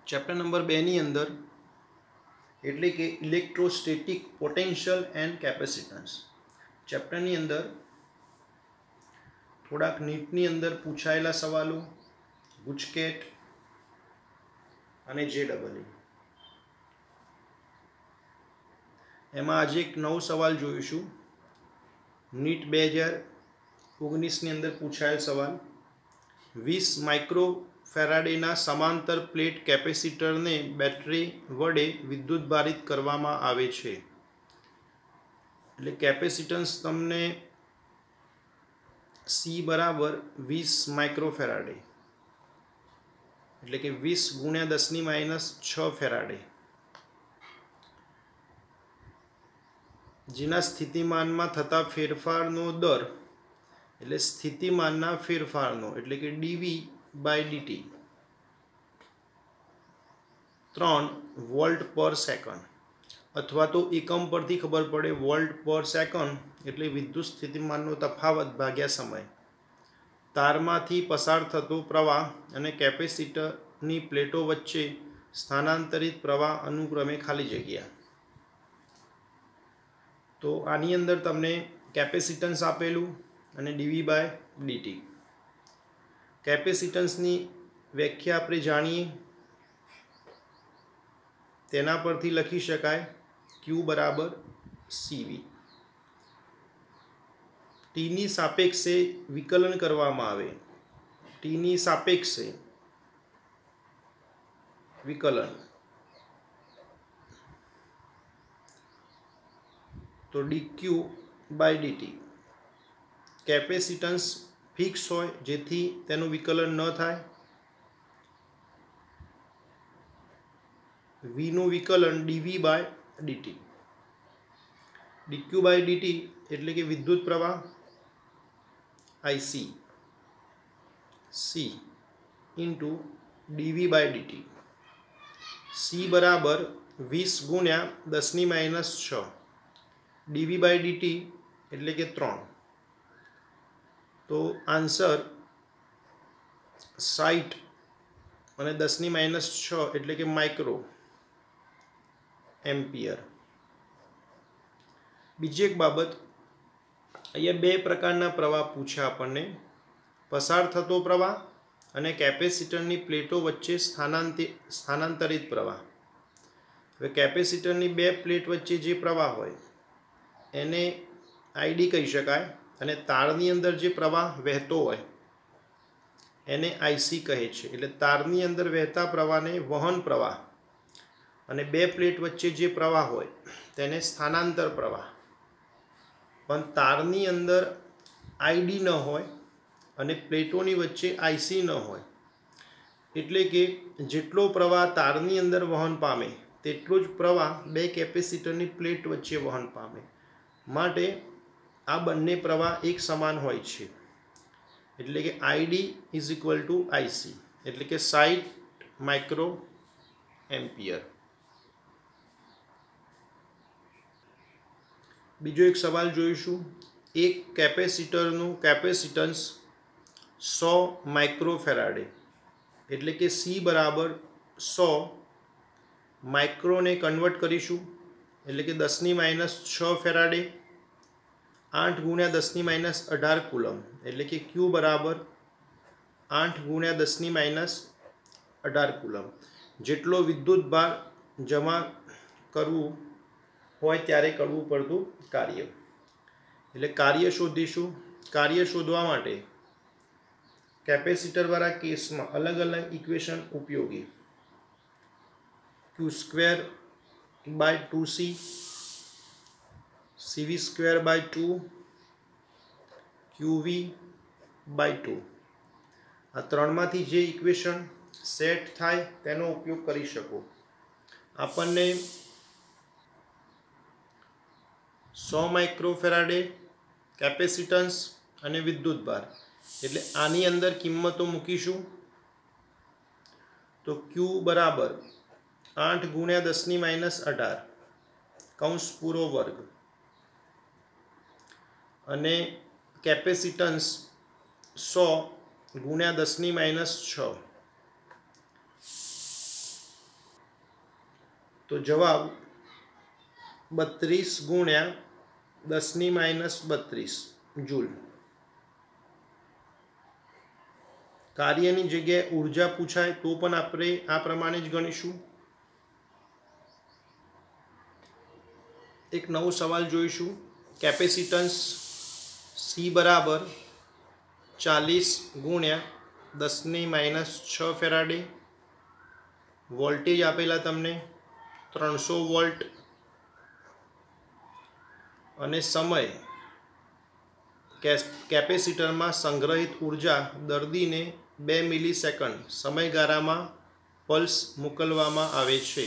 Chapter number 2 ની અંદર એટલે કે ઇલેક્ટ્રોસ્ટેટિક પોટેન્શિયલ એન્ડ કેપેસિટન્સ ચેપ્ટરની અંદર થોડાક નીટની અંદર પૂછાયેલા સવાલો ગુજકેટ અને JEE એમાં આજે એક નવો સવાલ જોઈશું. નીટ 2019 ની અંદર પૂછાયેલ સવાલ 20 માઇક્રોફેરાડેના સમાંતર પ્લેટ કેપેસિટરને બેટરી વડે વિદ્યુતભારિત કરવામાં આવે છે. એટલે કેપેસિટન્સ તમને C બરાબર 20 માઇક્રોફેરાડે એટલે કે 20 × 10⁻6 ફેરાડે, જેના સ્થિતિમાનમાં થતા ફેરફારનો દર એટલે સ્થિતિમાનના ફેરફારનો એટલે કે dV/dt 3 વોલ્ટ પર સેકન્ડ, અથવા તો એકમ પરથી ખબર પડે વોલ્ટ પર સેકન્ડ એટલે વિદ્યુત સ્થિતિમાનનો તફાવત ભાગ્યા સમય. તારમાંથી પસાર થતો પ્રવાહ અને કેપેસિટરની પ્લેટો વચ્ચે સ્થાનાંતરિત પ્રવાહ અનુક્રમે ખાલી જગ્યા. તો આની અંદર તમને કેપેસિટન્સ આપેલું અને dV/dt. કેપેસિટન્સની વ્યાખ્યા આપણે જાણીએ, તેના પરથી લખી શકાય Q બરાબર CV. ટીની સાપેક્ષે વિકલન કરવામાં આવે, ટીની સાપેક્ષે વિકલન તો dQ/dt. કેપેસિટન્સ ફિક્સ હોય જેથી તેનું વિકલન ન થાય. V નું વિકલન dV/dt. dQ/dt એટલે કે વિદ્યુત પ્રવાહ IC C into dV/dt. C બરાબર 20 × 10⁻6 dV/dt એટલે કે 3. તો આન્સર 60 અને 10⁻6 એટલે કે માઇક્રો એમ્પિયર. બીજી એક બાબત, અહીંયા બે પ્રકારના પ્રવાહ પૂછ્યા આપણને, પસાર થતો પ્રવાહ અને કેપેસિટરની પ્લેટો વચ્ચે સ્થાનાંતરિત પ્રવાહ. હવે કેપેસિટરની બે પ્લેટ વચ્ચે જે પ્રવાહ હોય એને ID કહી શકાય, અને તારની અંદર જે પ્રવાહ વહેતો હોય એને IC કહે છે. એટલે તારની અંદર વહેતા પ્રવાહને વહન પ્રવાહ અને બે પ્લેટ વચ્ચે જે પ્રવાહ હોય તેને સ્થાનાંતર પ્રવાહ. પણ તારની અંદર ID ન હોય અને પ્લેટોની વચ્ચે IC ન હોય, એટલે કે જેટલો પ્રવાહ તારની અંદર વહન પામે તેટલો જ પ્રવાહ બે કેપેસિટરની પ્લેટ વચ્ચે વહન પામે. માટે આ બંને પ્રવાહ એક સમાન હોય છે. એટલે કે ID = IC એટલે કે 60 માઇક્રો એમ્પિયર. બીજો એક સવાલ જોઈશું. એક કેપેસિટરનું કેપેસિટન્સ 100 માઇક્રોફેરાડે એટલે કે C બરાબર 100 માઇક્રોને કન્વર્ટ કરીશું એટલે કે 10⁻6 ફેરાડે 8 × 10⁻18 કુલમ એટલે કે Q બરાબર 8 × 10⁻18 કુલમ જેટલો વિદ્યુત ભાર જમા કરવું હોય ત્યારે કરવું પડતું કાર્ય. એટલે કાર્ય શોધીશું. કાર્ય શોધવા માટે કેપેસિટરવાળા કેસમાં અલગ અલગ ઇક્વેશન ઉપયોગી. Q²/2C CV²/2 QV/2. આ ત્રણમાંથી જે ઇક્વેશન સેટ થાય તેનો ઉપયોગ કરી શકો. આપણને 100 માઇક્રોફેરાડે કેપેસિટન્સ અને વિદ્યુતભાર, એટલે આની અંદર કિંમતો મૂકીશું. તો Q બરાબર 8 × 10⁻18 કૌંસ પૂરો વર્ગ અને કેપેસિટન્સ 100 × 10⁻6 તો જવાબ 32 ગુણ્યા 10⁻32 જૂલ. કાર્યની જગ્યાએ ઉર્જા પૂછાય તો પણ આપણે આ પ્રમાણે જ ગણીશું. એક નવો સવાલ જોઈશું. કેપેસિટન્સ C બરાબર 40 ગુણ્યા 10⁻6 ફેરાડે. વોલ્ટેજ આપેલા તમને 300 વોલ્ટ અને સમય કેપેસિટરમાં સંગ્રહિત ઉર્જા દર્દીને 2 મિલીસેકન્ડ સમયગાળામાં પલ્સ મોકલવામાં આવે છે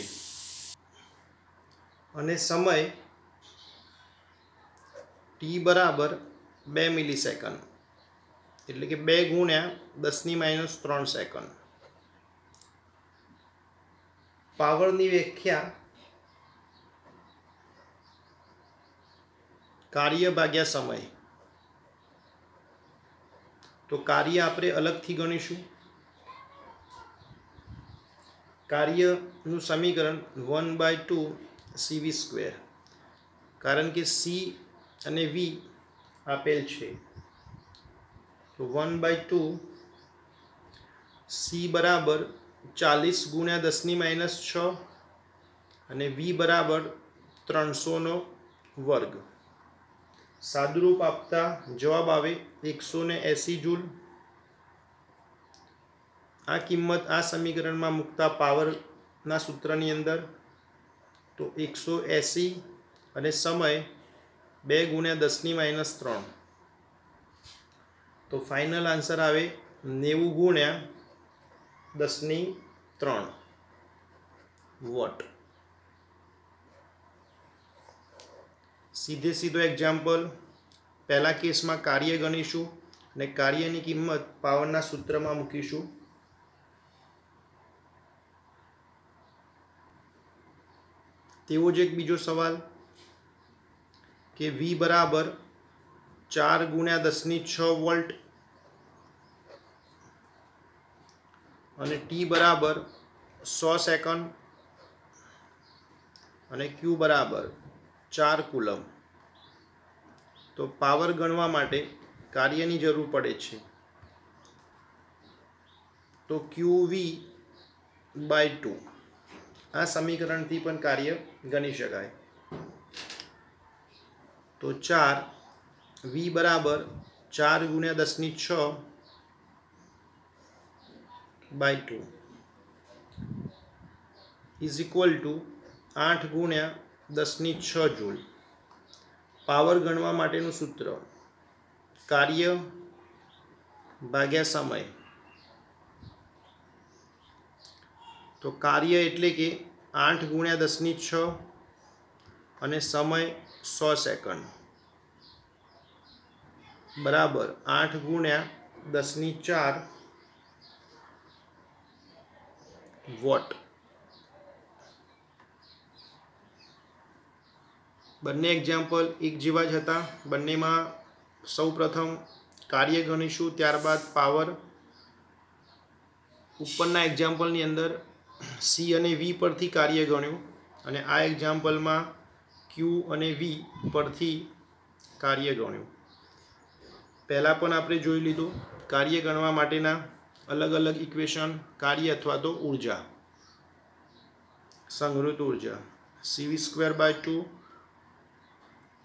અને સમય t બરાબર 2 મિલીસેકન્ડ એટલે કે 2 ગુણ્યા 10⁻³ સેકન્ડ. પાવરની વ્યાખ્યા કાર્ય ભાગ્યા સમય. તો કાર્ય આપણે અલગથી ગણીશું. કાર્યનું સમીકરણ 1/2 CV², કારણ કે C અને V આપેલ છે. તો 1/2 C બરાબર 40 ગુણ્યા 10⁻6 અને V બરાબર 300 વર્ગ. સાદુરૂપ આપતા જવાબ આવે 180 જૂલ. આ કિંમત આ સમીકરણમાં મૂકતા પાવરના સૂત્રની અંદર તો 180 અને સમય 2 ગુણ્યા 10⁻3. તો ફાઇનલ આન્સર આવે 90 ગુણ્યા 10⁻3 વોટ. સીધો એક્ઝામ્પલ. પહેલા કેસમાં કાર્ય ગણીશું અને કાર્યની કિંમત પાવરના સૂત્રમાં મૂકીશું. તેવો જ એક બીજો સવાલ કે V બરાબર 4 ગુણ્યા 10�6 વોલ્ટ અને T બરાબર 100 સેકન્ડ અને Q બરાબર 4 કુલમ. તો પાવર ગણવા માટે કાર્યની જરૂર પડે છે. તો QV/2 આ સમીકરણથી પણ કાર્ય ગણી શકાય. તો 4 V બરાબર 4 ગુણ્યા 10�6/2 ઇઝ ઇક્વલ ટુ 8 ગુણ્યા 10�6 જૂલ. પાવર ગણવા માટેનું સૂત્ર કાર્ય ભાગ્યા સમય. તો કાર્ય એટલે કે 8 ગુણ્યા 10�6 અને સમય 100 સેકન્ડ બરાબર 8 ગુણ્યા 10⁴ વોટ. બંને એક્ઝામ્પલ એક જેવા જ હતા. બંનેમાં સૌ પ્રથમ કાર્ય ગણીશું, ત્યારબાદ પાવર. ઉપરના એક્ઝામ્પલની અંદર C અને V પરથી કાર્ય ગણ્યું અને આ એક્ઝામ્પલમાં Q અને V પરથી કાર્ય ગણ્યું. પહેલાં પણ આપણે જોઈ લીધું કાર્ય ગણવા માટેના અલગ અલગ ઇક્વેશન. કાર્ય અથવા તો ઉર્જા, સંગ્રહિત ઉર્જા CV²/2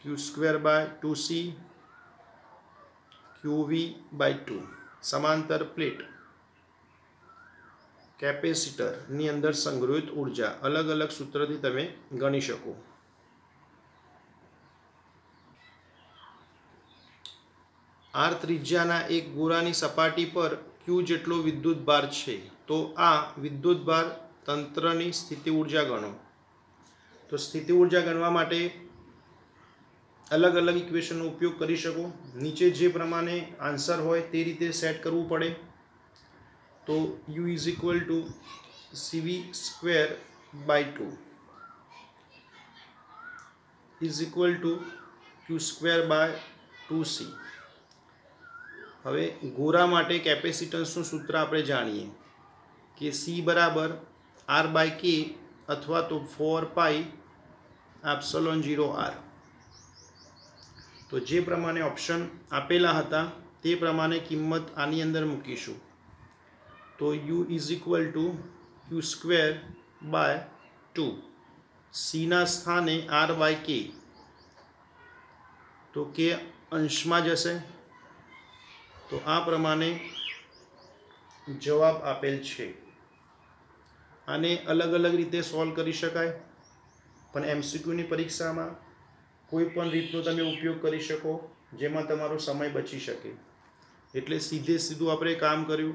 Q²/2C QV/2. સમાંતર પ્લેટ કેપેસિટરની અંદર સંગ્રહિત ઉર્જા અલગ અલગ સૂત્રથી તમે ગણી શકો. R ત્રિજ્યાના એક ગોળાની સપાટી પર Q જેટલો વિદ્યુત ભાર છે. તો આ વિદ્યુત ભાર તંત્રની સ્થિતિ ઉર્જા ગણો. તો સ્થિતિ ઉર્જા ગણવા માટે અલગ અલગ ઇક્વેશનનો ઉપયોગ કરી શકો. નીચે જે પ્રમાણે આન્સર હોય તે રીતે સેટ કરવું પડે. તો U is equal to CV²/2 is equal to Q²/2C. હવે ગોળા માટે કેપેસિટન્સનું સૂત્ર આપણે જાણીએ કે C બરાબર R/K अथवा तो 4πε0r। तो जे प्रमाणे ऑप्शन आपेला हता ते प्रमाणे किंमत आनी अंदर मूकीशुं। तो u = q²/2। c ना स्थाने r/k, तो k अंश में जशे। तो आ प्रमाणे जवाब आपेल छे। आने अलग अलग रीते सॉल्व करी शकाय, पण एमसीक्यू नी परीक्षा में कोईपण रीतनो तमे उपयोग करी शको जेमां तमारो समय बची शके। एटले सीधे सीधुं आपणे काम कर्युं।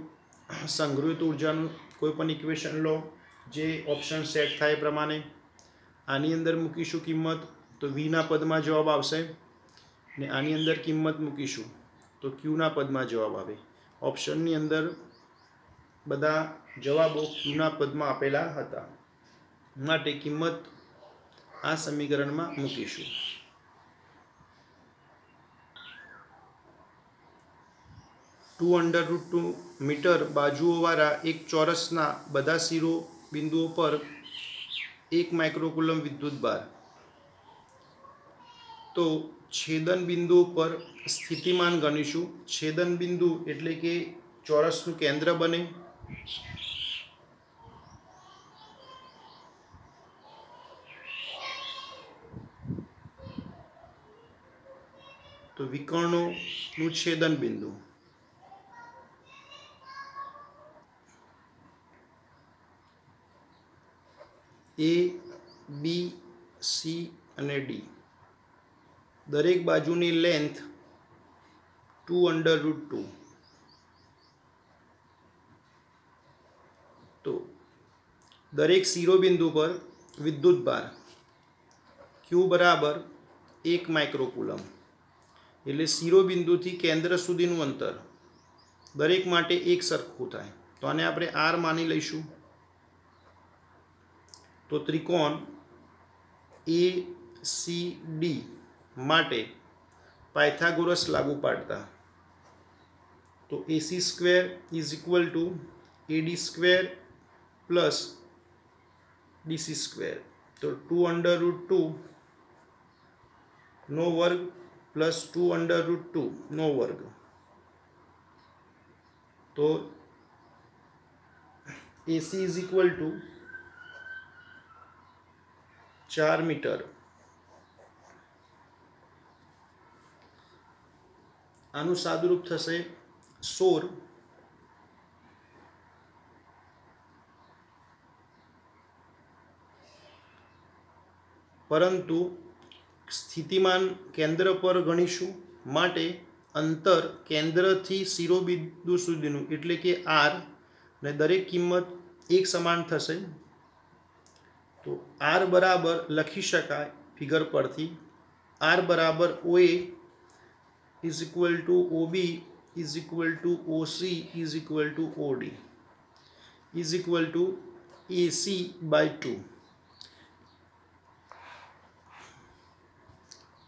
संग्रहित ऊर्जानुं कोईपण इक्वेशन लो, जे ऑप्शन सेट थाय प्रमाणे आनी अंदर मूकीशुं किंमत, तो v ना पदमां जवाब आवशे, ने आनी अंदर किंमत मूकीशुं तो q ना पदमां जवाब आवे। ऑप्शननी अंदर बधा जवाबों q ना पदमां आपेला हता, माटे किंमत आ समीकरणमां मूकीशुं। 2√2 मीटर बाजुओवाळा एक चौरसना बधा शिरोबिंदुओं पर 1 माइक्रोकूलम विद्युत भार। तो छेदन बिंदु पर स्थितिमान गणीशुं। छेदन बिंदु एटले के चौरसनुं केंद्र बने। तो विकर्णों छेदन बिंदु ए, बी, सी अने डी। दरेक बाजुनी लेंथ 2√2। तो दरेक शिरोबिंदु पर विद्युत भार Q बराबर 1 माइक्रोकूलम। एटले शिरोबिंदु थी केंद्र सुधीनुं अंतर दरेक माटे एक सरखुं थाय। तो आने आपणे R मानी लईशुं। तो त्रिकोण ACD माटे पायथागोरस लागू पाडता तो AC² = AD² प्लस DC²। तो 2√2 નો વર્ગ પ્લસ 2√2 નો વર્ગ। तो AC = 4 मीटर। आनु सादुरूप थशे 16। परंतु स्थितिमान केंद्र पर गणीशुं, माटे अंतर केंद्र थी शिरोबिंदु सुधीनुं एटले के R ने दरेक किंमत एक समान थशे। तो R बराबर लखी शकाय फिगर परथी R बराबर OA = OB = OC = OD AC/2।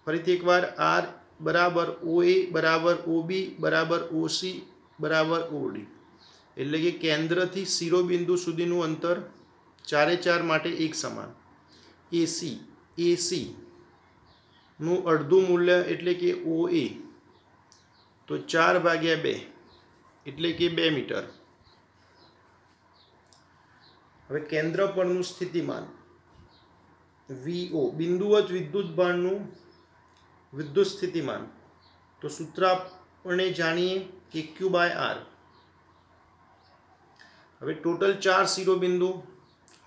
फरीथी एक बार R बराबर OA बराबर OB बराबर OC बराबर OD। एटले के केंद्र थी शिरोबिंदु सुधीनुं अंतर 4 माटे एक समान। AC નું અડધું મૂલ્ય એટલે કે OA તો 4/2 એટલે કે 2 મીટર। હવે કેન્દ્ર પરનું સ્થિતિમાન VO બિંદુવત વિદ્યુત ભારનું વિદ્યુત સ્થિતિમાન। તો સૂત્ર આપણે જાણીએ કે Q/R। હવે ટોટલ 4 શિરોબિંદુ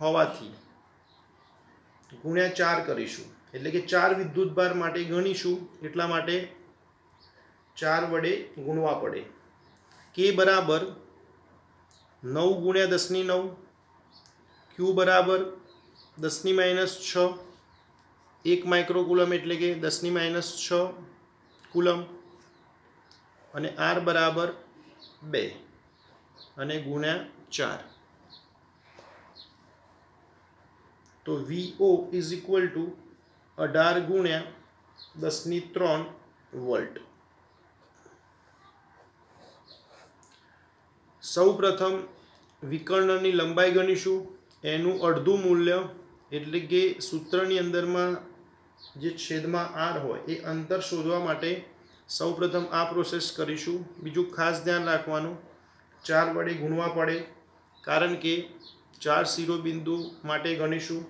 હોવાથી ગુણ્યા 4 કરીશું, એટલે કે 4 વિદ્યુત ભાર માટે ગણીશું, એટલા માટે 4 વડે ગુણવા પડે। K બરાબર 9 × 10⁹, Q બરાબર 10⁻6, 1 માઇક્રોકુલમ એટલે કે 10⁻6 કુલમ, અને R બરાબર 2 અને ગુણ્યા 4। तो VO = 18 × 10⁻³ वोल्ट। सौ प्रथम विकर्णनी लंबाई गणीशुं, एनुं अर्धुं मूल्य એટલે કે સૂત્રની અંદરમાં જે છેદમાં આર હોય એ અંતર શોધવા માટે સૌપ્રથમ આ પ્રોસેસ કરીશું. બીજું ખાસ ધ્યાન રાખવાનું, 4 વડે ગુણવા પડે, કારણ કે 4 શિરોબિંદુ માટે ગણીશું.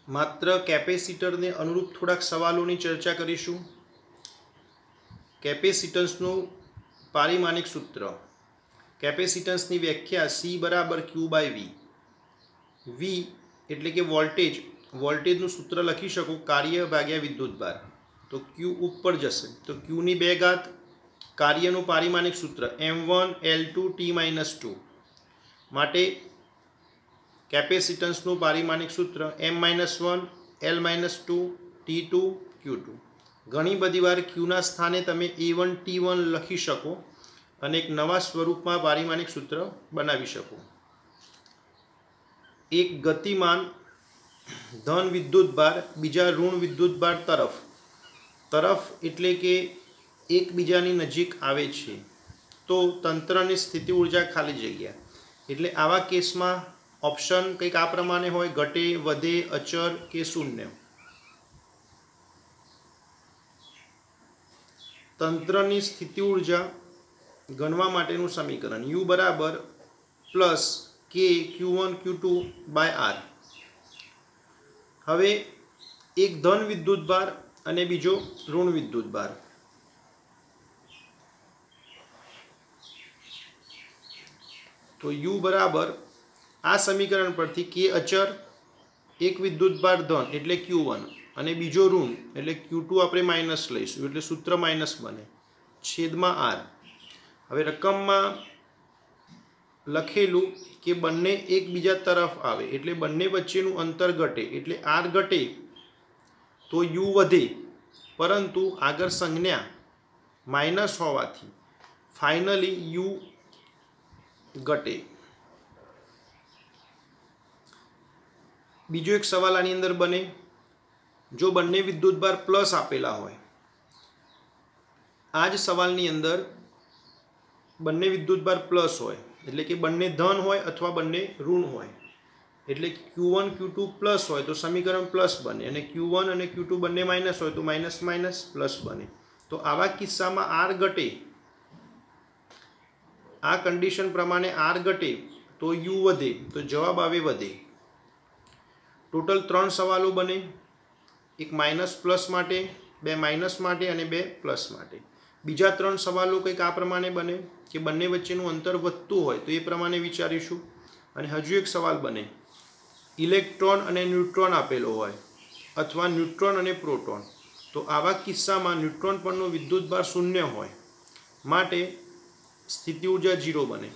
માત્ર કેપેસિટરને અનુરૂપ થોડાક સવાલોની ચર્ચા કરીશું. કેપેસિટન્સનું પારિમાણિક સૂત્ર. કેપેસિટન્સની વ્યાખ્યા C બરાબર Q બાય V. V એટલે કે વોલ્ટેજ. વોલ્ટેજનું સૂત્ર લખી શકો કાર્ય ભાગ્યા વિદ્યુતભાર. તો Q ઉપર જશે તો Q ની 2 ઘાત. કાર્યનું પારિમાણિક સૂત્ર M1 L2 T-2 માટે કેપેસિટન્સનું પારિમાણિક સૂત્ર M-1 L-2 T2 Q2. ઘણી બધી વાર Qના સ્થાને તમે A1 T1 લખી શકો અને એક નવા સ્વરૂપમાં પારિમાણિક સૂત્ર બનાવી શકો. એક ગતિમાન ધન વિદ્યુતભાર બીજા ઋણ વિદ્યુતભાર તરફ એટલે કે એકબીજાની નજીક આવે છે તો તંત્રની સ્થિતિ ઉર્જા ખાલી જગ્યા. એટલે આવા કેસમાં ઓપ્શન કંઈક આ પ્રમાણે હોય: ઘટે, વધે, અચર કે શૂન્ય. તંત્રની સ્થિતિ ઉર્જા ગણવા માટેનું સમીકરણ U બરાબર plus K Q1 Q2 by R. હવે એક ધન વિદ્યુતભાર અને બીજો ઋણ વિદ્યુતભાર. તો U બરાબર આ સમીકરણ પરથી K અચર, એક વિદ્યુતભાર ધન એટલે Q1 અને બીજો ઋણ એટલે Q2 આપણે માઇનસ લઈશું એટલે સૂત્ર માઇનસ બને છેદમાં R. હવે રકમમાં લખેલું કે બંને એકબીજા તરફ આવે એટલે બંને વચ્ચેનું અંતર ઘટે એટલે R ઘટે તો U વધે, પરંતુ આગળ સંજ્ઞા માઇનસ હોવાથી ફાઇનલી U ઘટે. બીજો એક સવાલ આની અંદર બને, જો બંને વિદ્યુતભાર પ્લસ આપેલા હોય. આ જ સવાલની અંદર બંને વિદ્યુતભાર પ્લસ હોય એટલે કે બંને ધન હોય અથવા બંને ઋણ હોય. એટલે Q1 Q2 પ્લસ હોય તો સમીકરણ પ્લસ બને અને Q1 અને Q2 બંને માઇનસ હોય તો માઇનસ માઇનસ પ્લસ બને. તો આવા કિસ્સામાં R ઘટે. આ કન્ડિશન પ્રમાણે R ઘટે તો U વધે. તો જવાબ આવે વધે. ટોટલ 3 સવાલો બને, એક માઇનસ પ્લસ માટે, 2 માઇનસ માટે અને 2 પ્લસ માટે. બીજા 3 સવાલો કંઈક આ પ્રમાણે બને કે બંને વચ્ચેનું અંતર વધતું હોય તો એ પ્રમાણે વિચારીશું. અને હજુ એક સવાલ બને, ઇલેક્ટ્રોન અને ન્યુટ્રોન આપેલો હોય અથવા ન્યુટ્રોન અને પ્રોટોન. તો આવા કિસ્સામાં ન્યુટ્રોન પરનો વિદ્યુતભાર શૂન્ય હોય માટે સ્થિતિ ઉર્જા 0 બને.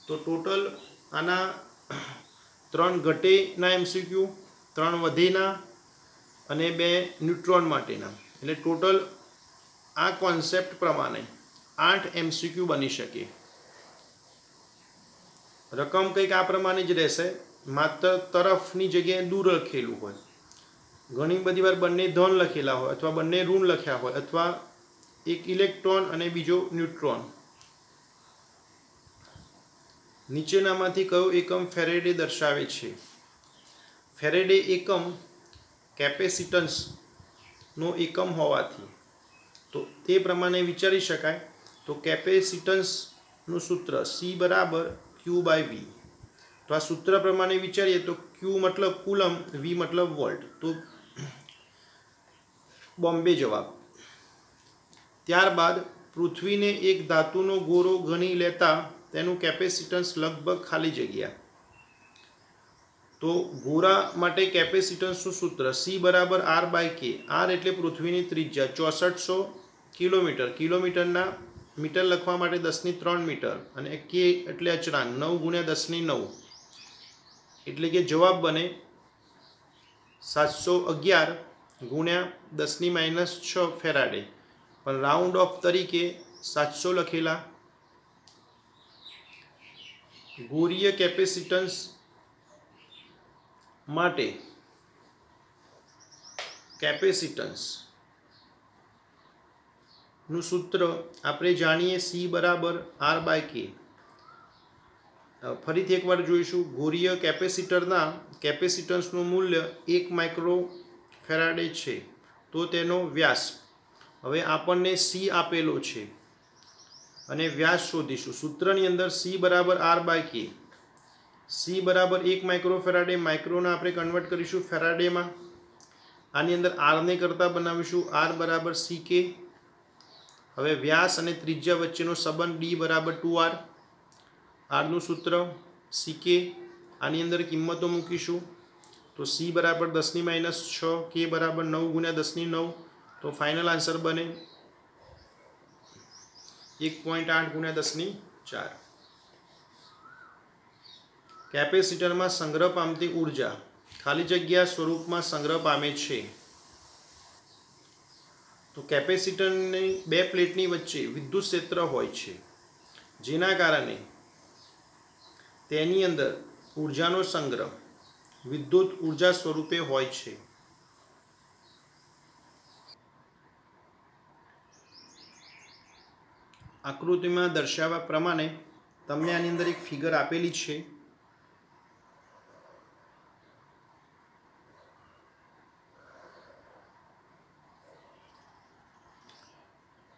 તો ટોટલ આના 3 ઘટેના MCQ, 3 વધેના અને 2 ન્યુટ્રોન માટેના. એટલે ટોટલ આ કોન્સેપ્ટ પ્રમાણે 8 MCQ બની શકે. રકમ કંઈક આ પ્રમાણે જ રહેશે, માત્ર તરફની જગ્યાએ દૂર લખેલું હોય. ઘણી બધી વાર બંને ધન લખેલા હોય અથવા બંને ઋણ લખ્યા હોય અથવા એક ઇલેક્ટ્રોન અને બીજો ન્યુટ્રોન. નીચેનામાંથી કયો એકમ ફેરેડે દર્શાવે છે? ફેરેડે એકમ કેપેસિટન્સનો એકમ હોવાથી તો તે પ્રમાણે વિચારી શકાય. તો કેપેસિટન્સનું સૂત્ર C બરાબર Q બાય V. તો આ સૂત્ર પ્રમાણે વિચારીએ તો Q મતલબ કુલમ, V મતલબ વોલ્ટ. તો બોમ્બે જવાબ. ત્યારબાદ પૃથ્વીને એક ધાતુનો ગોળો ગણી લેતા તેનું કેપેસિટન્સ લગભગ ખાલી જગ્યા. તો ગોળા માટે કેપેસિટન્સનું સૂત્ર C બરાબર R બાય K. R એટલે પૃથ્વીની ત્રિજ્યા 6400 કિલોમીટર. કિલોમીટરના મીટર લખવા માટે 10³ મીટર અને K એટલે અચળાંક 9 ગુણ્યા 10⁹. એટલે કે જવાબ બને 711 ગુણ્યા 10⁻⁶ ફેરાડે. પણ રાઉન્ડ ઓફ તરીકે 700 લખેલા. ગોળીય કેપેસિટન્સ માટે કેપેસિટન્સનું સૂત્ર આપણે જાણીએ C બરાબર R બાય K. ફરીથી એકવાર જોઈશું. ગોળીય કેપેસિટરના કેપેસિટન્સનું મૂલ્ય 1 માઇક્રો ફેરાડે છે, તો તેનો વ્યાસ, હવે આપણને સી આપેલો છે અને વ્યાસ શોધીશું. સૂત્રની અંદર સી બરાબર આર બાય કે. સી બરાબર 1 માઇક્રો ફેરાડે, માઇક્રોના આપણે કન્વર્ટ કરીશું ફેરાડેમાં. આની અંદર આરને કરતાં બનાવીશું આર બરાબર સી કે. હવે વ્યાસ અને ત્રિજ્યા વચ્ચેનો સંબંધ ડી બરાબર 2r. આરનું સૂત્ર સી કે. આની અંદર કિંમતો મૂકીશું તો સી બરાબર 10⁻6, કે બરાબર 9 × 10⁹, તો ફાઇનલ આન્સર બને 1.8 × 10⁴. કેપેસિટરમાં સંગ્રહ પામતી ઉર્જા ખાલી જગ્યા સ્વરૂપમાં સંગ્રહ પામે છે. તો કેપેસિટરની બે પ્લેટની વચ્ચે વિદ્યુત ક્ષેત્ર હોય છે, જેના કારણે તેની અંદર ઉર્જાનો સંગ્રહ વિદ્યુત ઉર્જા સ્વરૂપે હોય છે. આકૃતિમાં દર્શાવ્યા પ્રમાણે તમને આની અંદર એક ફિગર આપેલી છે.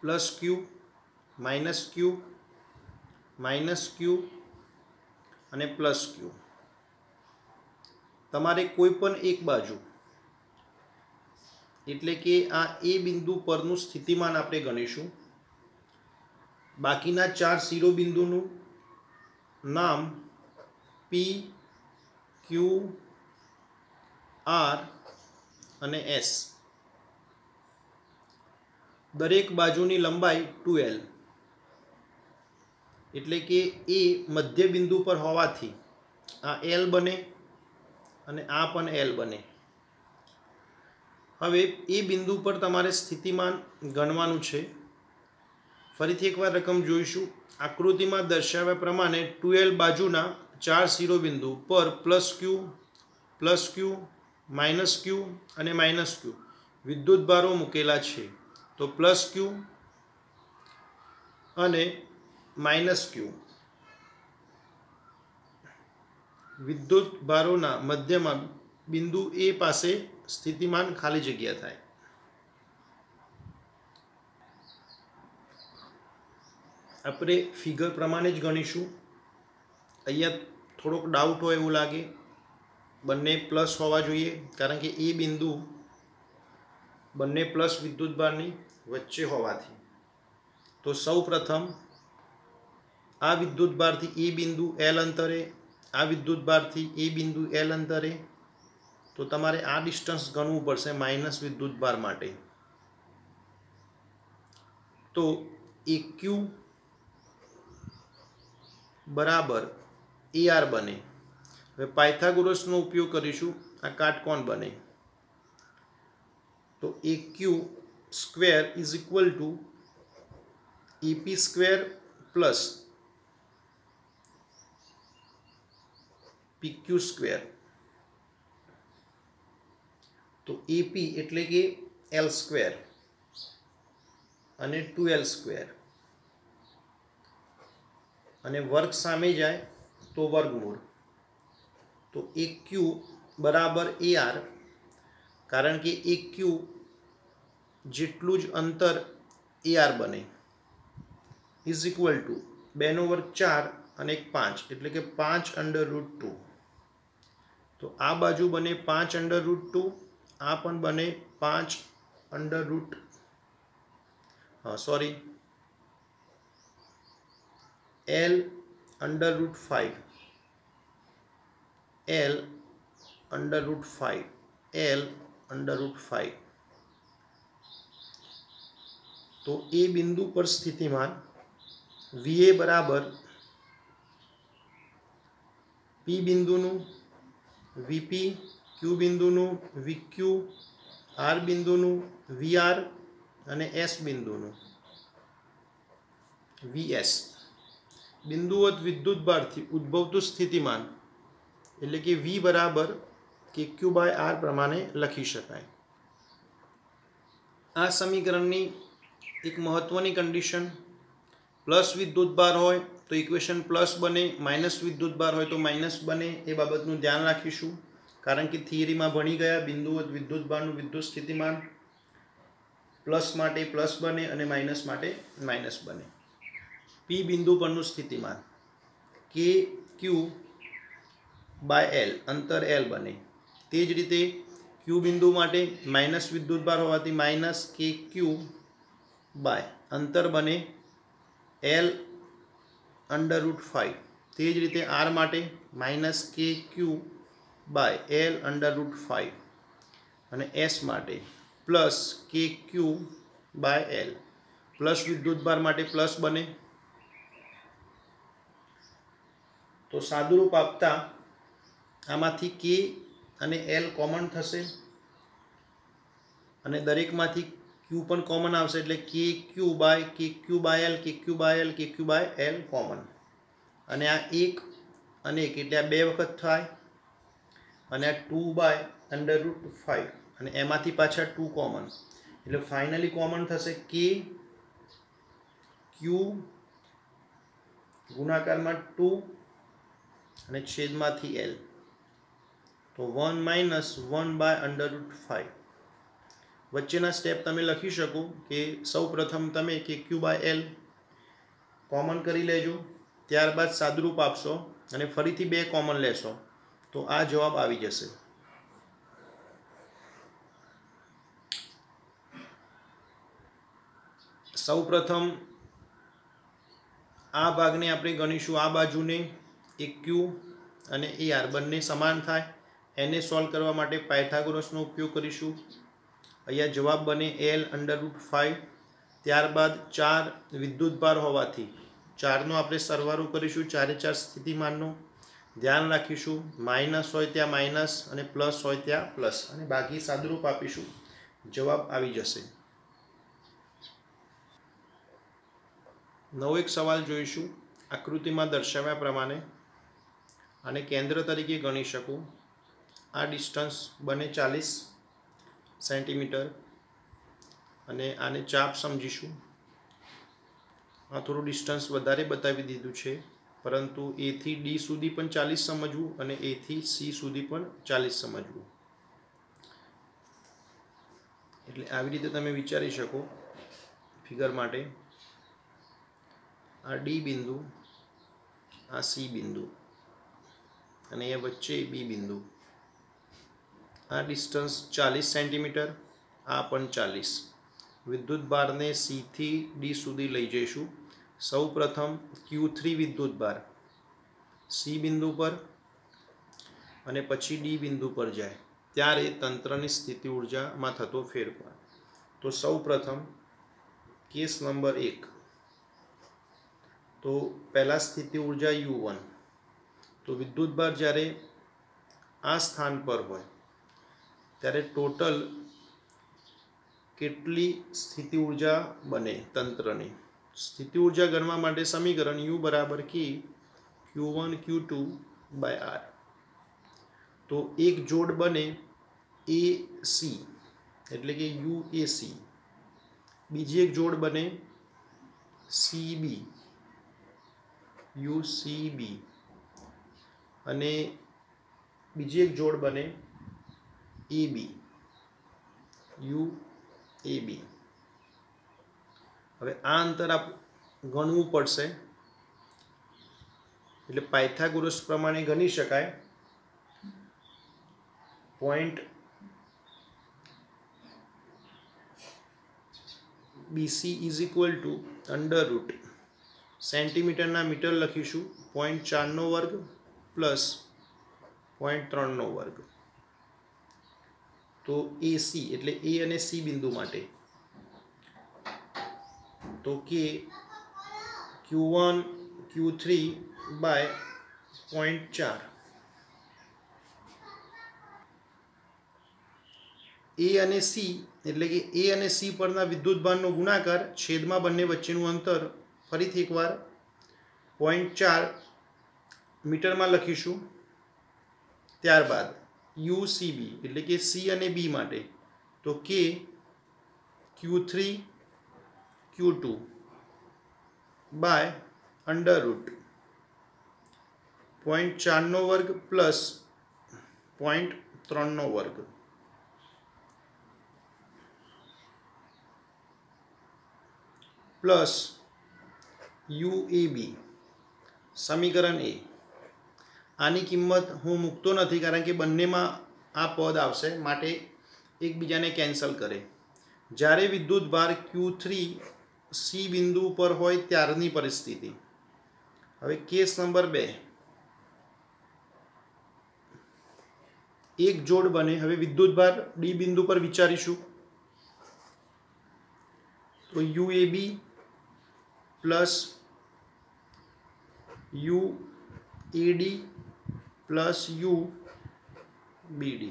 પ્લસ ક્યુ, માઇનસ ક્યુ, માઇનસ ક્યુ અને પ્લસ ક્યુ. તમારે કોઈ પણ એક બાજુ, એટલે કે આ એ બિંદુ પરનું સ્થિતિમાન આપણે ગણીશું. બાકીના 4 શિરોબિંદુનું નામ પી, ક્યુ, આર અને એસ. દરેક બાજુની લંબાઈ 2l, એટલે કે એ મધ્ય બિંદુ પર હોવાથી આ l બને અને આ પણ l બને. હવે એ બિંદુ પર તમારે સ્થિતિમાન ગણવાનું છે. ફરીથી એકવાર રકમ જોઈશું. આકૃતિમાં દર્શાવ્યા પ્રમાણે 2l બાજુના 4 શિરોબિંદુ પર પ્લસ ક્યુ, માઇનસ ક્યુ અને માઇનસ ક્યુ વિદ્યુત ભારો મૂકેલા છે. તો પ્લસ ક્યુ અને માઇનસ ક્યુ વિદ્યુત ભારોના મધ્યમાં બિંદુ એ પાસે સ્થિતિમાન ખાલી જગ્યા થાય. આપણે ફિગર પ્રમાણે જ ગણીશું. અહીંયા થોડોક ડાઉટ હોય એવું લાગે, બંને પ્લસ હોવા જોઈએ, કારણ કે એ બિંદુ બંને પ્લસ વિદ્યુતભારની વચ્ચે હોવાથી. તો સૌ પ્રથમ આ વિદ્યુતભારથી એ બિંદુ એલ અંતરે, આ વિદ્યુતભારથી એ બિંદુ એલ અંતરે, તો તમારે આ ડિસ્ટન્સ ગણવું પડશે માઇનસ વિદ્યુતભાર માટે. તો AQ બરાબર AR બને. હવે પાયથાગોરસનો ઉપયોગ કરીશું, આ કાટકોણ બને. તો AQ square is equal to AP square plus PQ square. તો AP એટલે કે L સ્ક્વેર અને 2L સ્ક્વેર, અને વર્ગ સામે જાય તો વર્ગમૂળ. તો AQ બરાબર AR, કારણ કે AQ જેટલું જ અંતર AR બને, ઇઝ ઇક્વલ ટુ 2 નો વર્ગ 4 અને 1 5, એટલે કે 5√2. તો આ બાજુ બને 5√2, આ પણ બને 5√, સોરી, L√5, L√5, L√5. તો એ બિંદુ પર સ્થિતિમાન VA બરાબર P બિંદુનું VP, Q બિંદુનું VQ, R બિંદુનું VR અને S બિંદુનું VS. બિંદુવત વિદ્યુતભારથી ઉદ્ભવતું સ્થિતિમાન એટલે કે V બરાબર KQ/R પ્રમાણે લખી શકાય. આ સમીકરણની એક મહત્વની કન્ડિશન, પ્લસ વિદ્યુતભાર હોય तो इक्वेशन प्लस बने, माइनस विद्युतभार होय तो माइनस बने ए बाबतनुं ध्यान राखीशुं, कारण के थियरी में भणी गया बिंदुवत विद्युतभारनुं विद्युत स्थितिमान प्लस माटे प्लस बने अने माइनस माटे माइनस बने। पी बिंदु परनुं स्थितिमान के क्यू बाय एल अंतर एल बने। ते ज रीते क्यू बिंदु माटे minus विद्युतभार होवाथी minus K Q bye अंतर बने एल अंडर रूट 5। ते ज रीते आर माटे minus K Q by L under root 5 अने एस माटे plus K Q by L. Plus विद्युतभार माटे प्लस बने तो सादुरूप आपता आमांथी के अने एल कॉमन थशे अने दरेकमांथी क्यू पण कॉमन आवशे एटले के क्यू बाय एल के क्यू बाय एल के क्यू बाय एल कॉमन अने आ एक अने एक एटले आ बे वखत थाय अने आ 2 बाय अंडर रूट 5 अने एमांथी पाछा 2 कॉमन एटले फाइनली कॉमन थशे के क्यू गुणाकार में 2 अने छेद मांथी एल तो 1 माइनस 1 बाय अंडर रूट 5। वच्चेना स्टेप तमे लखी शको कि सौ प्रथम तमे के क्यू बाय एल कॉमन करी लेजो, त्यारबाद सादरूप आपशो अने फरीथी बे कॉमन लेशो तो आ जवाब आवी जशे। सौ प्रथम आ भागने आपणे गणीशुं, आ बाजुने एक क्यू अने ए आर बंने समान थाय एने सॉल्व करवा माटे पायथागोरसनो उपयोग करीशुं। अहींया जवाब बने एल अंडर रूट 5। त्यारबाद 4 विद्युतभार होवाथी 4 नो आपणे सरवाळो करीशुं, 4 4 स्थितिमाननो ध्यान राखीशुं, माइनस होय त्यां माइनस अने प्लस होय त्यां प्लस अने बाकी सादरूप आपीशुं, जवाब आवी जशे। नवो एक सवाल जोईशुं। आकृति में दर्शाव्या प्रमाणे आने केंद्र तरीके गणी शकूँ। आ डिस्टन्स बने 40 सेंटीमीटर अने आने चाप समझीशुं। आ थोड़ुं डिस्टन्स वधारे बतावी दीधुं छे, परंतु ए थी डी सुधी पण 40 समझवुं अने ए थी सी सुधी पण 40 समझवुं। एटले आवी रीते तमे विचारी शको फिगर माटे। आ डी बिंदु, आ सी बिंदु अने ए वच्चे बी बिंदु। आ डिस्टन्स 40 सेंटीमीटर, आ पण 40। विद्युतभार ने सी थी डी सुधी लई जईशुं। सौ प्रथम Q3 विद्युतभार सी बिंदु पर अने पछी डी बिंदु पर जाए त्यारे तंत्रनी स्थिति ऊर्जा में थतो फेरफार। तो सौ प्रथम केस नंबर 1 तो पहला स्थिति ऊर्जा U1 तो विद्युतभार ज्यारे आ स्थान पर होय त्यारे टोटल केटली स्थिति ऊर्जा बने तंत्रनी। स्थिति ऊर्जा गणवा माटे समीकरण U बराबर की Q1 Q2 बाय R। तो एक जोड़ बने AC एटले के UAC, बीजी एक जोड़ बने CB UCB अने बीजी एक जोड़ बने AB UAB। हवे आ अंतर आप गणवू पड़शे एटले पायथागोरस प्रमाणे गणी शकाय। Point BC is equal to under root centimetre ना मीटर लखीशुं 0.4 नो वर्ग प्लस 0.3 नो वर्ग। तो AC एटले A अने C बिंदु माटे तो के Q1 Q3 बाय 0.4। ए अने सी एटले के ए अने सी परना विद्युतभारनो गुणाकार छेदमां बंने वच्चेनुं अंतर फरीथी एकवार 0.4 मीटर में लखीशुं। त्यारबाद UCB एटले के सी अने बी माटे तो के Q3 Q2 bye under root 0.4 वर्ग प्लस 0.3 वर्ग प्लस UAB समीकरण ए। आनी किंमत हूँ मूकतो नहीं कारण के बंने में आ पद आवशे माटे एकबीजाने केन्सल करे। ज्यारे विद्युत भार Q3 C बिंदु पर होय त्यारनी परिस्थिति। हवे केस नंबर 2 एक जोड़ बने। हवे विद्युत भार D बिंदु पर विचारीशुं तो UAB plus UAD plus UBD।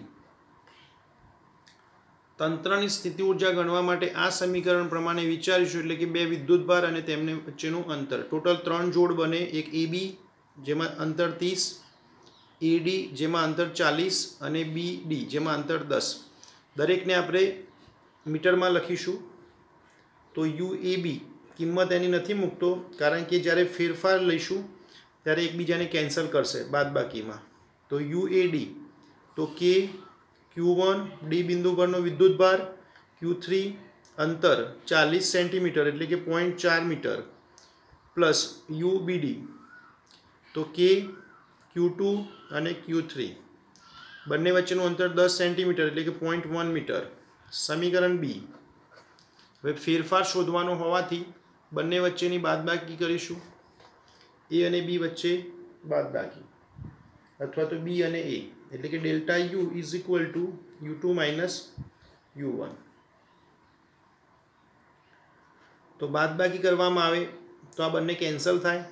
तंत्रनी स्थिति ऊर्जा गणवा माटे आ समीकरण प्रमाणे विचारीशुं एटले के बे विद्युत भार अने तेमने वच्चेनुं अंतर। टोटल 3 जोड़ बने। एक AB जेमां अंतर 30, AD जेमां अंतर 40 अने BD जेमां अंतर 10। दरेकने आपणे मीटरमां लखीशुं तो UAB किंमत एनी नथी मूकतो कारण के ज्यारे फेरफार लईशुं त्यारे एकबीजाने केन्सल करशे बादबाकीमां। तो UAD तो K Q1 D बिंदु परनो विद्युत भार, Q3 अंतर 40 सेंटीमीटर एटले के 0.4 मीटर प्लस UBD तो K Q2 अने Q3 बंने वच्चेनुं अंतर 10 सेंटीमीटर एटले के 0.1 मीटर। समीकरण बी। हवे फेरफार शोधवानो होवाथी बंने वच्चेनी बादबाकी करीशुं। ए अने बी वच्चे बादबाकी अथवा तो बी अने ए एटले के delta U is equal to U2 minus U1। तो बादबाकी करवामां आवे तो आ बंने केन्सल थाय।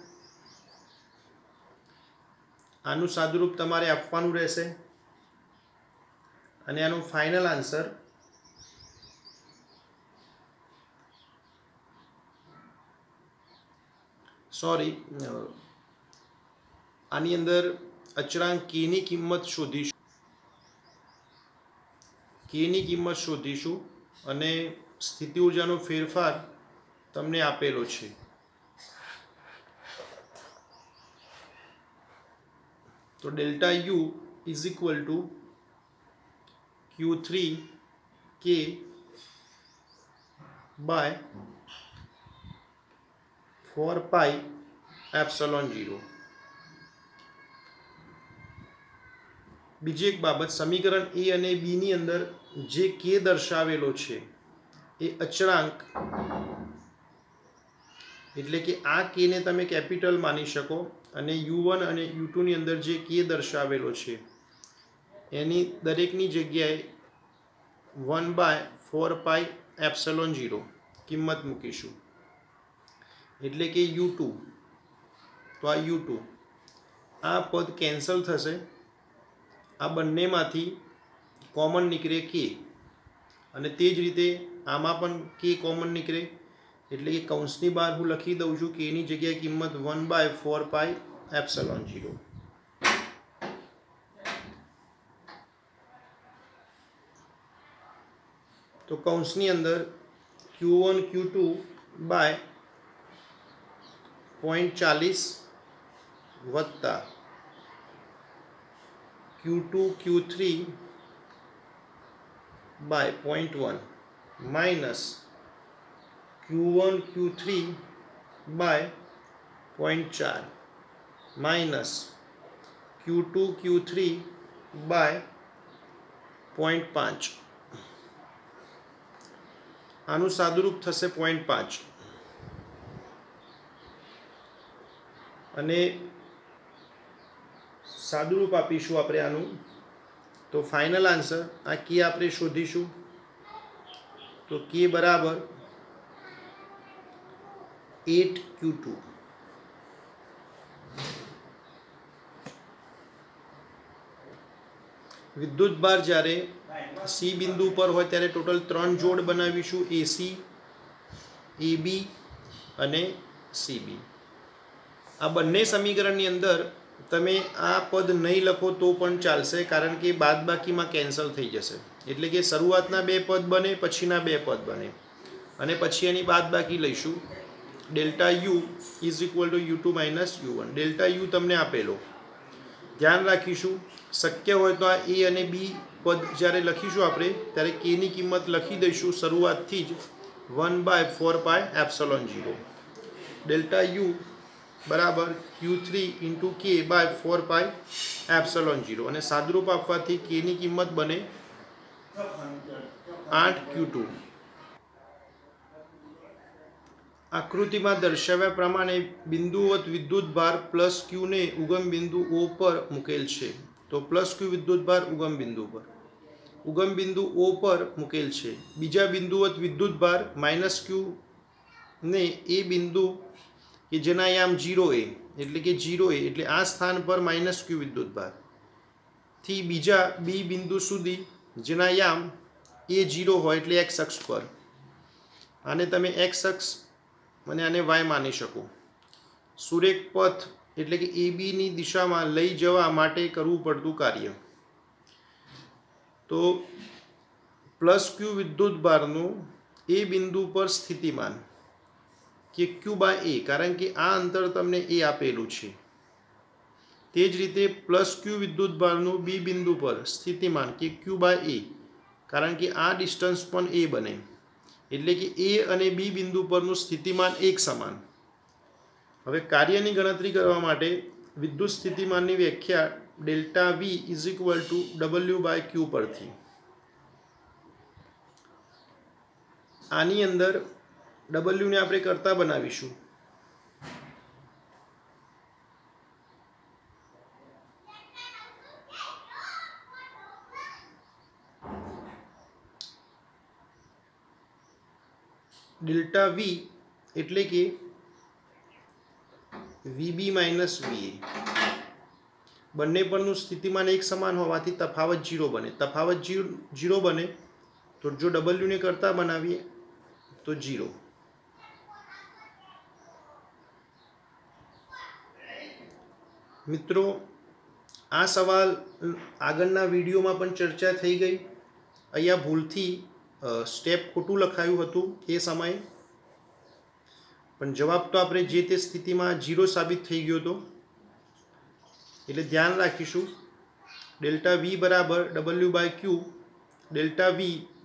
आनुं सादुरूप तमारे आपवानुं रहेशे अने आनो फाइनल आंसर सॉरी आनी अंदर अचळांक K नी किंमत शोधीशुं। K नी किंमत शोधीशुं अने स्थिति ऊर्जानो फेरफार तमने आपेलो छे। तो delta U is equal to Q3 K by 4 pi epsilon 0। बीजी एक बाबत समीकरण ए अने बी नी अंदर जे K दर्शावेलो छे ए अचळांक एटले के आ K ने तमे केपिटल मानी शको अने U1 अने U2 नी अंदर जे K दर्शावेलो छे एनी दरेकनी जग्याए 1/4 पाई एप्सिलॉन 0 किंमत मूकीशुं एटले के U2 तो आ U2 आ पद केन्सल थशे। आ बंनेमांथी कॉमन निकळे K अने ते ज रीते आमां पण K कॉमन निकळे एटले के कौंसनी बहार हूँ लखी दऊं छुं K नी जग्याए किंमत 1/4 पाई एप्सिलॉन 0। तो कौंसनी अंदर Q1 Q2 बाय 0.40 वत्ता Q2 Q3 by 0.1 minus Q1 Q3 by 0.4 minus Q2 Q3 by 0.5 आनु सादुरूप थशे 0.5 अने सादुरूप आपीशुं आपणे आनु तो फाइनल आंसर आ K आपणे शोधीशुं तो K बराबर 8Q2। विद्युत भार ज्यारे C बिंदु पर होय त्यारे टोटल 3 जोड़ बनावीशुं AC AB अने CB। आ बंने समीकरणनी अंदर तमे आ पद नहीं लखो तो पण चालशे कारण के बादबाकीमां केन्सल थई जशे एटले के शरूआतना 2 पद बने पछीना 2 पद बने अने पछी एनी बादबाकी लईशुं। Delta U is equal to U2 minus U1। Delta U तमने आपेलो ધ્યાન રાખીશું શક્ય હોય તો આ એ અને બી પદ જ્યારે લખીશું આપણે ત્યારે કેની કિંમત લખી દઈશું શરૂઆતથી જ 1/4πε0 ડેલ્ટા યુ બરાબર Q3 × K / 4πε0 અને સાદરૂપ આપવાથી કેની કિંમત બને 8Q2। આકૃતિમાં દર્શાવ્યા પ્રમાણે બિંદુવત વિદ્યુતભાર પ્લસ ક્યુ ને ઉગમ બિંદુ ઓ પર મૂકેલ છે। તો પ્લસ ક્યુ વિદ્યુતભાર ઉગમ બિંદુ ઓ પર મૂકેલ છે। બીજા બિંદુવત વિદ્યુતભાર માઇનસ ક્યુ ને એ બિંદુ કે જેના યામ 0A એટલે કે 0A એટલે આ સ્થાન પર માઇનસ ક્યુ વિદ્યુતભાર થી બીજા બી બિંદુ સુધી જેના યામ A0 હોય એટલે x અક્ષ પર, આને તમે x અક્ષ અને આને y માની શકો। સુરેખ પથ એટલે કે AB ની દિશામાં લઈ જવા માટે કરવું પડતું કાર્ય। તો પ્લસ ક્યુ વિદ્યુતભારનું એ બિંદુ પર સ્થિતિમાન કે Q/A, કારણ કે આ અંતર તમને એ આપેલું છે, તે જ રીતે પ્લસ ક્યુ વિદ્યુતભારનું બી બિંદુ પર સ્થિતિમાન કે Q/A, કારણ કે આ ડિસ્ટન્સ પણ એ બને, એટલે કે એ અને બી બિંદુ પરનું સ્થિતિમાન એક સમાન। હવે કાર્યની ગણતરી કરવા માટે વિદ્યુત સ્થિતિમાનની વ્યાખ્યા ડેલ્ટા V = W/Q પરથી, આની અંદર W ને આપણે કરતા બનાવીશું। ડેલ્ટા V એટલે કે VB - VA, બંને પરનું સ્થિતિમાન એક સમાન હોવાથી તફાવત 0 બને। તફાવત 0 બને તો જો W ને કરતા બનાવીએ તો 0। મિત્રો, આ સવાલ આગળના વિડીયોમાં પણ ચર્ચા થઈ ગઈ। અહીંયા ભૂલથી સ્ટેપ ખોટું લખાયું હતું એ સમયે, પણ જવાબ તો આપણે જે તે સ્થિતિમાં 0 સાબિત થઈ ગયો હતો, એટલે ધ્યાન રાખીશું। ડેલ્ટા V બરાબર W/Q, ડેલ્ટા V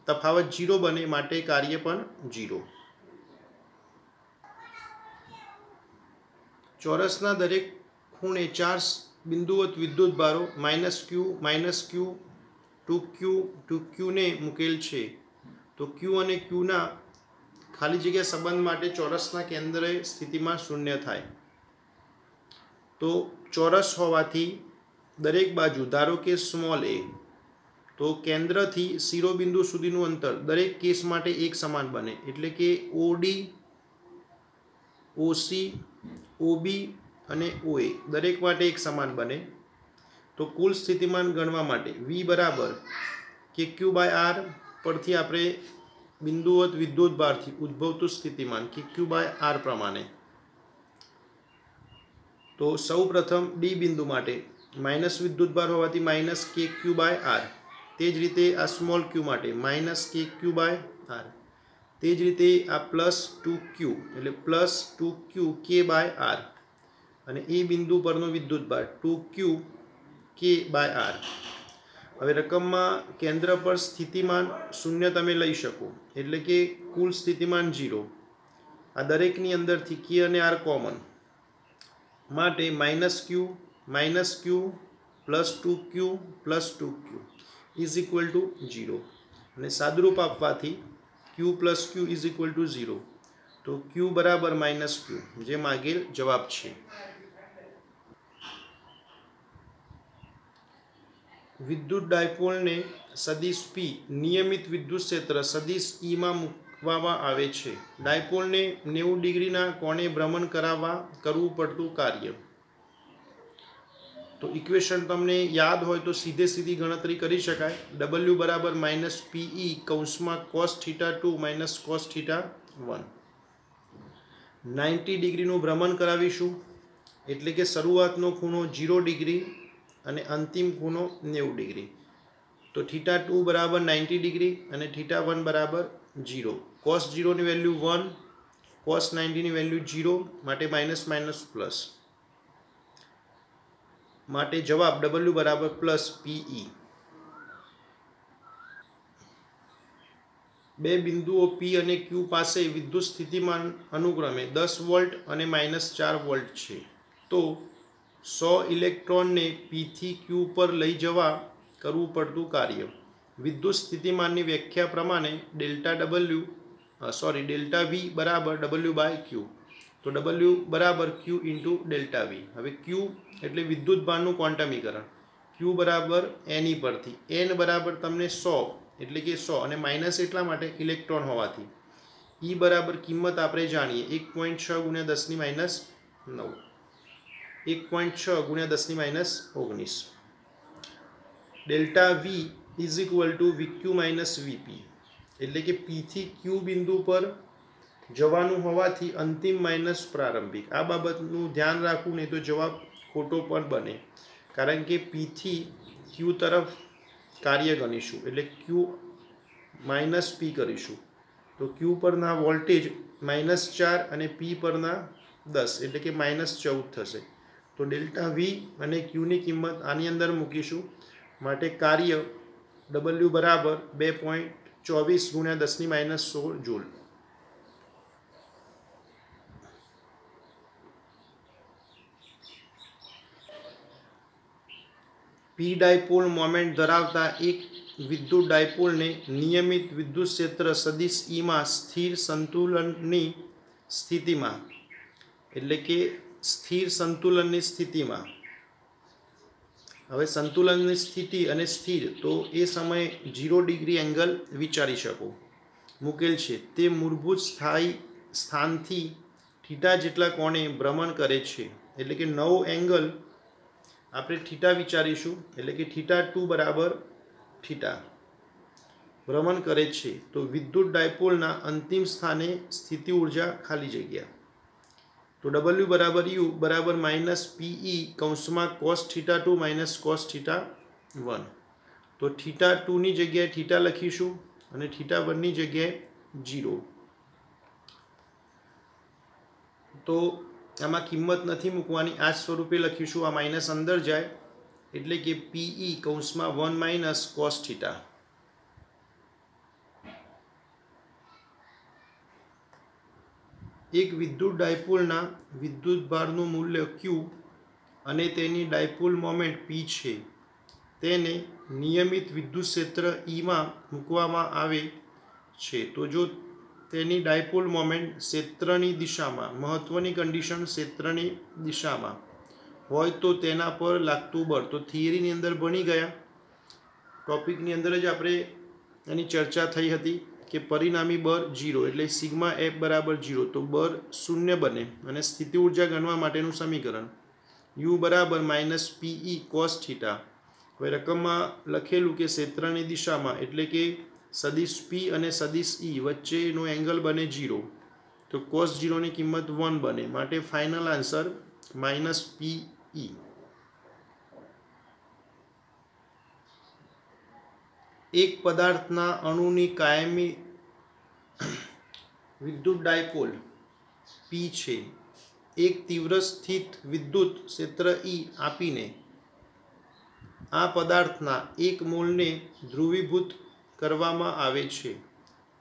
તફાવત 0 બને માટે કાર્ય પણ 0। ચોરસના દરેક ખૂણે 4 બિંદુવત વિદ્યુતભારો -Q, -Q, 2Q ને મૂકેલ છે। તો Q અને Q ના ખાલી જગ્યા સંબંધ માટે ચોરસના કેન્દ્રે સ્થિતિમાન 0 થાય। તો ચોરસ હોવાથી દરેક બાજુ ધારો કે સ્મોલ a, તો કેન્દ્રથી શિરોબિંદુ સુધીનું અંતર દરેક કેસ માટે એક સમાન બને, એટલે કે OD, OC, OB અને OA દરેક માટે એક સમાન બને। તો કુલ સ્થિતિમાન ગણવા માટે V બરાબર કે Q/R પરથી આપણે બિંદુવત વિદ્યુતભારથી ઉદ્ભવતું સ્થિતિમાન કે Q/R પ્રમાણે, તો સૌ પ્રથમ ડી બિંદુ માટે માઇનસ વિદ્યુતભાર હોવાથી -KQ/R, તે જ રીતે આ સ્મોલ q માટે -KQ/R, તે જ રીતે આ +2Q એટલે +2Q K/R, અને એ બિંદુ પરનો વિદ્યુતભાર 2Q K/R। હવે રકમમાં કેન્દ્ર પર સ્થિતિમાન 0 તમે લઈ શકો, એટલે કે કુલ સ્થિતિમાન 0। આ દરેકની અંદરથી K અને R કોમન માટે -Q +2Q +2Q = 0, અને સાદરૂપ આપવાથી Q + Q = 0। તો Q બરાબર -Q, જે માગેલ જવાબ છે। વિદ્યુત ડાયપોલને સદિશ P નિયમિત વિદ્યુત ક્ષેત્ર સદિશ E માં મૂકવામાં આવે છે। ડાયપોલને 90 ડિગ્રીના કોણે ભ્રમણ કરાવવા કરવું પડતું કાર્ય। તો ઇક્વેશન તમને યાદ હોય તો સીધી ગણતરી કરી શકાય। W બરાબર -PE કૌંસમાં cos θ2 - cos θ1। 90 ડિગ્રીનું ભ્રમણ કરાવીશું, એટલે કે શરૂઆતનો ખૂણો 0 ડિગ્રી અને અંતિમ ખૂણો 90 ડિગ્રી। તો θ2 બરાબર 90 ડિગ્રી અને θ1 બરાબર 0। cos 0 ની વેલ્યુ 1, cos 90 ની વેલ્યુ 0, માટે માઇનસ પ્લસ। માટે જવાબ W બરાબર પ્લસ PE। બે બિંદુઓ P અને Q પાસે વિદ્યુત સ્થિતિમાન અનુક્રમે 10 વોલ્ટ અને -4 વોલ્ટ છે, તો 100 ઇલેક્ટ્રોનને P થી Q પર લઈ જવા કરવું પડતું કાર્ય વિદ્યુત સ્થિતિમાનની વ્યાખ્યા પ્રમાણે ડેલ્ટા V બરાબર W/Q। તો W બરાબર Q ઇન્ટુ ડેલ્ટા V। હવે Q એટલે વિદ્યુતભારનું ક્વોન્ટમીકરણ, Q બરાબર NE પરથી, N બરાબર તમને 100 એટલે કે 100 અને માઇનસ એટલા માટે ઇલેક્ટ્રોન હોવાથી, E બરાબર કિંમત આપણે જાણીએ 1.6 × 10⁻9, 1.6 × 10⁻19। Delta V is equal to VQ - VP, એટલે કે P થી Q બિંદુ પર જવાનું હોવાથી અંતિમ માઇનસ પ્રારંભિક। આ બાબતનું ધ્યાન રાખવું, નહીં તો જવાબ ખોટો પણ બને, કારણ કે P થી Q તરફ કાર્ય ગણીશું એટલે Q - P કરીશું, તો Q પરના વોલ્ટેજ -4 અને P પરના 10 એટલે કે -14 થશે। તો ડેલ્ટા V અને Q ની કિંમત આની અંદર મૂકીશું, માટે કાર્ય W બરાબર 2.24 × 10⁻16 જૂલ। P ડાયપોલ મોમેન્ટ ધરાવતા એક વિદ્યુત ડાયપોલને નિયમિત વિદ્યુત ક્ષેત્ર સદિશ E માં સ્થિર સંતુલનની સ્થિતિમાં, એટલે કે સ્થિર સંતુલનની સ્થિતિમાં, હવે સંતુલનની સ્થિતિ અને સ્થિર, તો એ સમયે 0 ડિગ્રી એંગલ વિચારી શકો મૂકેલ છે, તે મૂળભૂત સ્થાનથી થીટા જેટલા કોણે ભ્રમણ કરે છે, એટલે કે નવો એંગલ આપણે થીટા વિચારીશું, એટલે કે θ2 બરાબર થીટા ભ્રમણ કરે છે, તો વિદ્યુત ડાયપોલના અંતિમ સ્થાને સ્થિતિ ઉર્જા ખાલી જગ્યા, તો W બરાબર U બરાબર -PE કૌંસમાં cos θ2 - cos θ1। તો θ2 ની જગ્યાએ થીટા લખીશું અને θ1 ની જગ્યાએ 0। તો આમાં કિંમત નથી મૂકવાની, આ સ્વરૂપે લખીશું, આ માઇનસ અંદર જાય એટલે કે PE કૌંસમાં 1 - cos θ। એક વિદ્યુત ડાયપોલના વિદ્યુતભારનું મૂલ્ય Q અને તેની ડાયપોલ મોમેન્ટ P છે, તેને નિયમિત વિદ્યુત ક્ષેત્ર E માં મૂકવામાં આવે છે, તો જો તેની ડાયપોલ મોમેન્ટ ક્ષેત્રની દિશામાં, મહત્વની કન્ડિશન ક્ષેત્રની દિશામાં હોય તો તેના પર લાગતું બળ, તો થિયરીની અંદર ભણી ગયા, ટોપિકની અંદર જ આપણે એની ચર્ચા થઈ હતી કે પરિણામી બળ 0 એટલે સિગ્મા F બરાબર 0, તો બળ 0 બને અને સ્થિતિ ઉર્જા ગણવા માટેનું સમીકરણ U બરાબર -PE cos θ। હવે રકમમાં લખેલું કે ક્ષેત્રની દિશામાં, એટલે કે સદિશ P અને સદિશ E વચ્ચેનો એંગલ બને 0, તો cos 0 ની કિંમત 1 બને, માટે ફાઇનલ આન્સર -PE। એક પદાર્થના અણુની કાયમી વિદ્યુત ડાયપોલ P છે, એક તીવ્ર સ્થિત વિદ્યુત ક્ષેત્ર E આપીને આ પદાર્થના 1 મોલને ધ્રુવીભૂત કરવામાં આવે છે,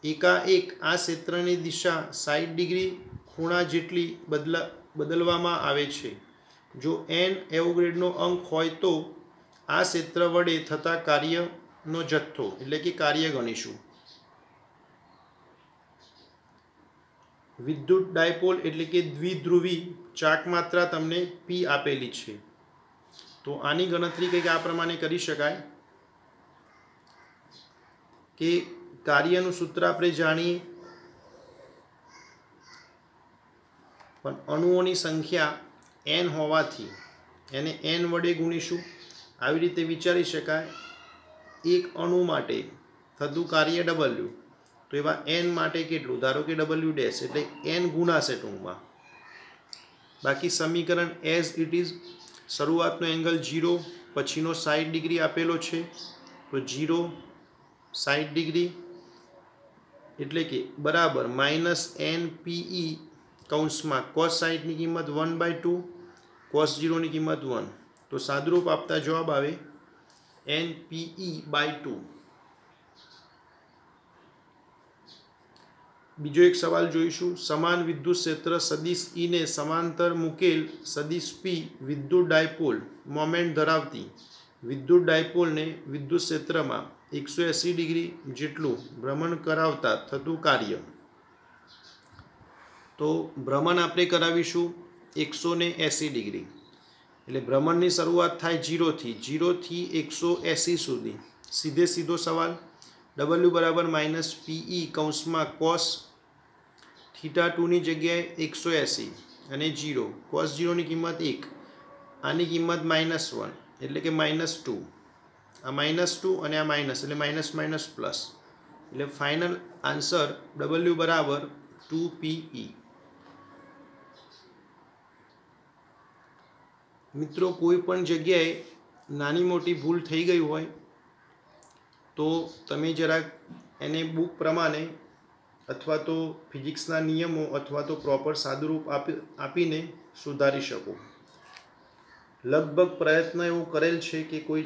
એકાએક આ ક્ષેત્રની દિશા 60 ડિગ્રી ખૂણા જેટલી બદલવામાં આવે છે। જો n એવોગાડ્રોનો અંક હોય તો આ ક્ષેત્ર વડે થતા કાર્યનો જથ્થો, એટલે કે કાર્ય ગણીશું। વિદ્યુત ડાયપોલ એટલે કે દ્વિધ્રુવી ચાકમાત્રા તમને P આપેલી છે, તો આની ગણતરી કંઈક આ પ્રમાણે કરી શકાય કે કાર્યનું સૂત્ર આપણે જાણીએ, પણ અણુઓની સંખ્યા n હોવાથી એને n વડે ગુણીશું। આવી રીતે વિચારી શકાય, એક અણુ માટે થતું કાર્ય W, તો એવા n માટે કેટલું, ધારો કે W ડેશ, એટલે n ગુણાશે ટૂંકમાં, બાકી સમીકરણ એઝ ઇટ ઇઝ, શરૂઆતનો એંગલ 0, પછીનો 60 ડિગ્રી આપેલો છે, તો 0 60 ડિગ્રી એટલે કે બરાબર -NPE કૌંસમાં cos 60 ની કિંમત 1/2, cos 0 ની કિંમત 1, तो सादरूप आपता जवाब आवे NPE/2। बीजो एक सवाल जोईशुं। समान विद्युत क्षेत्र सदिश ई ने समांतर मुकेल सदिश पी विद्युत डायपोल मोमेंट धरावती विद्युत डायपोल ने विद्युत क्षेत्र में 180 डिग्री जेटलू भ्रमण करावता थतुं कार्य। तो भ्रमण आपणे करावीशुं 180 डिग्री एटले भ्रमणनी शरूआत थाय 0 थी 180 सुधी। सीधे सीधो सवाल W बराबर -PE कौंसमां cos θ2 ની જગ્યાએ 180 અને 0 cos 0 ની કિંમત 1 આની કિંમત -1 એટલે કે -2 આ -2 અને આ માઇનસ એટલે માઇનસ માઇનસ પ્લસ એટલે ફાઇનલ આન્સર W બરાબર 2PE। મિત્રો કોઈપણ જગ્યાએ નાની મોટી ભૂલ થઈ ગઈ હોય તો તમે જરાક એને બુક પ્રમાણે अथवा तो फिजिक्सना नियमों अथवा तो प्रॉपर सादुरूप आपीने सुधारी शको। लगभग प्रयत्न एवं करेल छे कि कोई